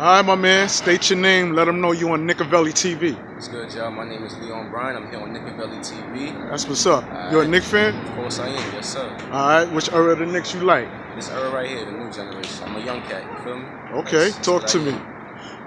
All right, my man. State your name. Let them know you on Nicovelli TV. What's good, y'all? My name is Leon Bryan. I'm here on Nicovelli TV. That's what's up. You a Knicks fan? Of course I am. Yes, sir. All right. Which era of the Knicks you like? This era right here, the new generation. I'm a young cat. You feel me? Okay. Talk to me.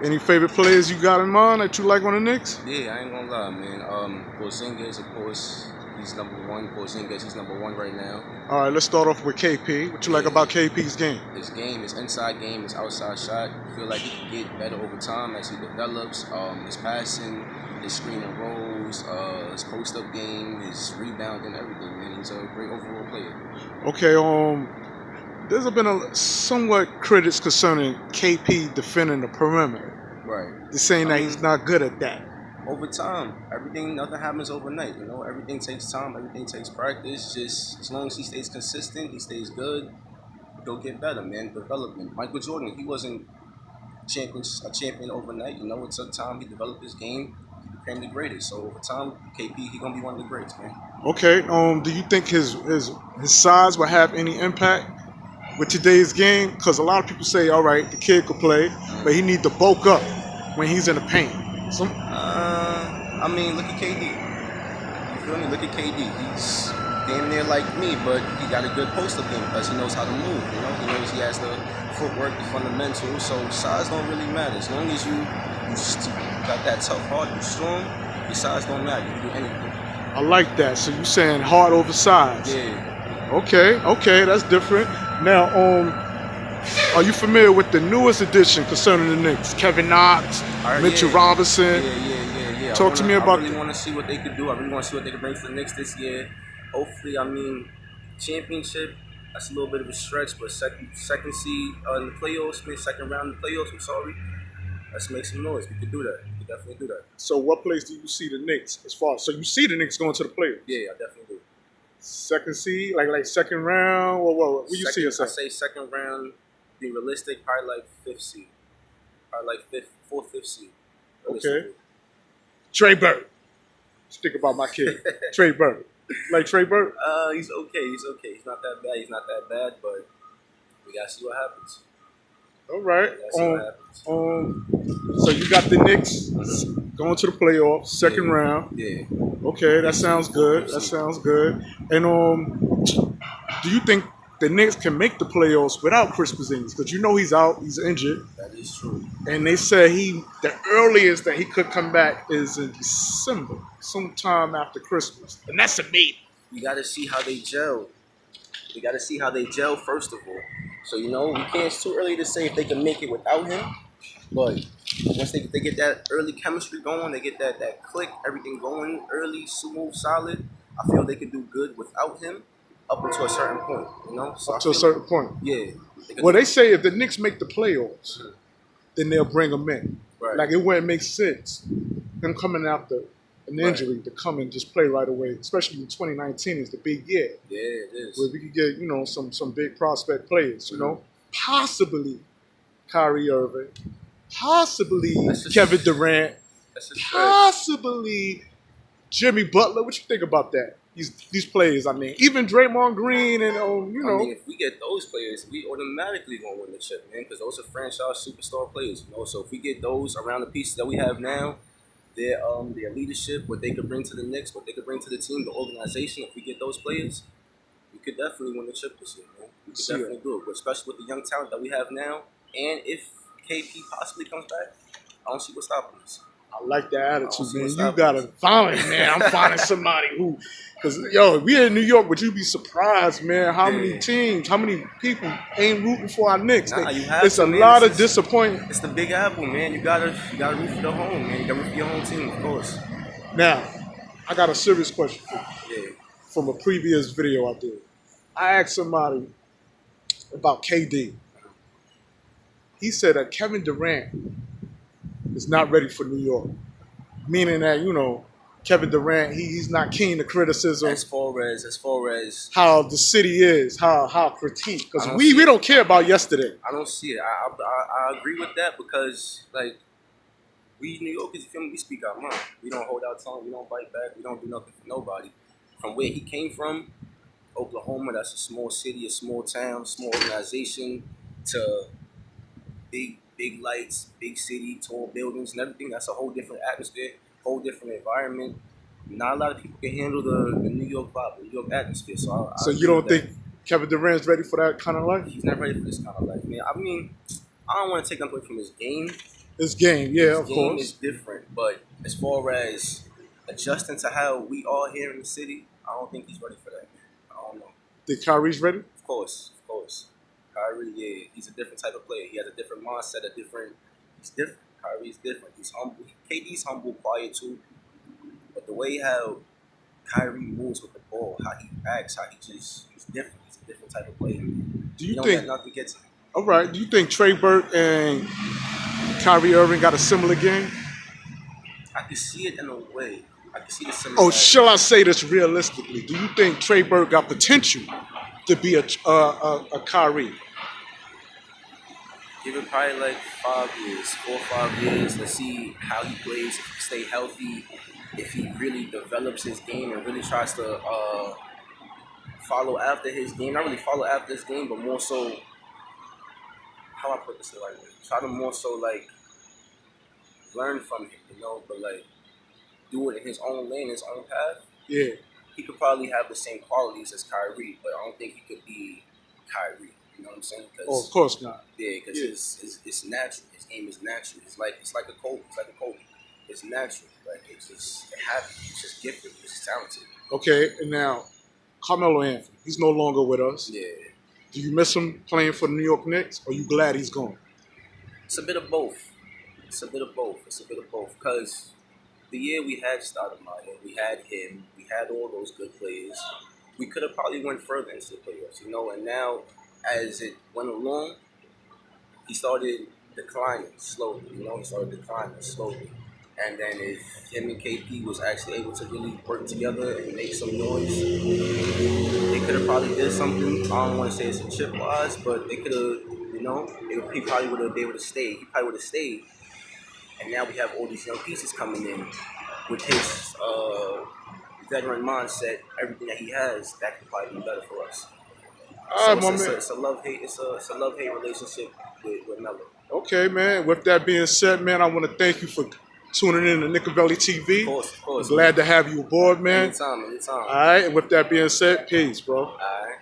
Any favorite players you got in mind that you like on the Knicks? Yeah, I ain't gonna lie, man. Porzingis, of course, he's number one. Porzingis, he's number one right now. All right, let's start off with KP. What you like about KP's game? His game, his inside game, his outside shot. I feel like he can get better over time as he develops. His passing, his screen and rolls, his post-up game, his rebounding, everything, man. He's a great overall player. Okay, there's been a somewhat critics concerning KP defending the perimeter. Right. They're saying that he's not good at that. Over time, nothing happens overnight. You know, everything takes time. Everything takes practice. Just as long as he stays consistent, he stays good, he'll get better, man. Development. Michael Jordan, he wasn't a champion overnight. You know, it took time. He developed his game. He became the greatest. So over time, KP, he gonna be one of the greats, man. Okay. Do you think his size will have any impact with today's game? Because a lot of people say, all right, the kid could play, but he need to bulk up when he's in the paint. I mean, look at KD. You feel me? Look at KD. He's damn near like me, but he got a good post-up game because he knows how to move. You know, he knows he has the footwork, the fundamentals. So size don't really matter. As long as you got that tough heart, you're strong, your size don't matter. You can do anything. I like that. So you saying heart over size? Yeah. Okay, that's different. Now, are you familiar with the newest addition concerning the Knicks? Kevin Knox, Mitchell Robinson. Yeah. Talk to me about. I really want to see what they could do. I really want to see what they can bring to the Knicks this year. Hopefully, I mean, championship. That's a little bit of a stretch, but second seed in the playoffs, second round in the playoffs. I'm sorry. Let's make some noise. We could do that. We could definitely do that. So, what place do you see the Knicks as far? So, you see the Knicks going to the playoffs? Yeah, I definitely do. Second seed, like second round. What do you see yourself? I say second round. Be realistic, probably like fifth seed. Probably like fourth, fifth seed. Okay. Trey Burke. Just think about my kid. Trey Burke. Like Trey Burke? He's okay. He's not that bad, but we gotta see what happens. All right. So you got the Knicks going to the playoffs, second round. Yeah. Okay, that sounds good. And do you think the Knicks can make the playoffs without Kris Porzingis? Because you know he's out, he's injured. That is true. And they said the earliest that he could come back is in December, sometime after Christmas. And that's a maybe. We got to see how they gel. First of all. So, you know, it's too early to say if they can make it without him. But once they get that early chemistry going, they get that click, everything going early, smooth, solid, I feel they can do good without him. Up until a certain point, you know? So to a certain point. Yeah. Well, they say if the Knicks make the playoffs, then they'll bring him in. Right. Like, it wouldn't make sense them coming after an injury to come and just play right away, especially in 2019 is the big year. Yeah, it is. Where we could get, you know, some big prospect players, you know? Possibly Kyrie Irving. Possibly Kevin Durant. Possibly Jimmy Butler. What you think about that? These players, I mean, even Draymond Green and you know. I mean, if we get those players, we automatically gonna win the chip, man, because those are franchise superstar players, you know. So if we get those around the pieces that we have now, their leadership, what they could bring to the Knicks, what they could bring to the team, the organization, if we get those players, we could definitely win the chip this year, man. We could definitely do it, but especially with the young talent that we have now, and if KP possibly comes back, I don't see what's stopping us. I like that attitude, man. You gotta find, man. I'm finding somebody who, because we in New York, but you'd be surprised, man, how many teams, how many people ain't rooting for our Knicks. It's a lot of disappointment. It's the Big Apple, man. You gotta root for the home, man. You gotta root for your home team, of course. Now, I got a serious question for you. Yeah. From a previous video I did. I asked somebody about KD. He said that Kevin Durant is not ready for New York, meaning that, you know, Kevin Durant, he's not keen to criticism. As far as how the city is, how critique, because we don't care about yesterday. I don't see it. I agree with that because, like, we New Yorkers, you feel me? We speak our mind. We don't hold our tongue. We don't bite back. We don't do nothing for nobody. From where he came from, Oklahoma, that's a small city, a small town, small organization, to big big lights, big city, tall buildings, and everything. That's a whole different atmosphere, whole different environment. Not a lot of people can handle the New York vibe, the New York atmosphere. So So I you agree with don't that. think Kevin Durant's ready for that kind of life? He's not ready for this kind of life, man. I mean, I don't want to take nothing away from his game. This game, yeah, His of game course. is different, but as far as adjusting to how we are here in the city, I don't think he's ready for that, man. I don't know. Think Kyrie's ready? Of course. Kyrie, yeah, he's a different type of player. He has a different mindset, he's different. Kyrie's different. He's humble. KD's humble, quiet too. But the way how Kyrie moves with the ball, how he acts, he's different. He's a different type of player. Do you don't think? let nothing get to him. All right. Do you think Trey Burke and Kyrie Irving got a similar game? I can see it in a way. I can see the Oh, similarities. shall I say this realistically? Do you think Trey Burke got potential to be a Kyrie? Give it probably like 4 or 5 years. Let's see how he plays, if he stay healthy, if he really develops his game and really tries to follow after his game. Not really follow after his game, but more so, how I put this in like, try to more so like learn from him, but like do it in his own lane, his own path. Yeah. He could probably have the same qualities as Kyrie, but I don't think he could be Kyrie. You know what I'm saying? Oh, of course not. Yeah, because it's natural. His game is natural. It's like a Kobe. It's natural. Like it happens. It's just gifted. It's just talented. Okay, and now Carmelo Anthony, he's no longer with us. Yeah. Do you miss him playing for the New York Knicks, or are you glad he's gone? It's a bit of both. Because the year we had Stoudemire, we had him, we had all those good players. We could have probably went further into the playoffs, and now as it went along, he started declining slowly, And then if him and KP was actually able to really work together and make some noise, they could have probably did something. I don't want to say it's a chip wise, but they could have, he probably would have been able to stay. He probably would have stayed. And now we have all these young pieces coming in with his veteran mindset, everything that he has, that could probably be better for us. It's a love-hate relationship with Melo. Okay, man. With that being said, man, I want to thank you for tuning in to Nickavelli TV. Of course. I'm glad to have you aboard, man. Anytime. All right, and with that being said, peace, bro. All right.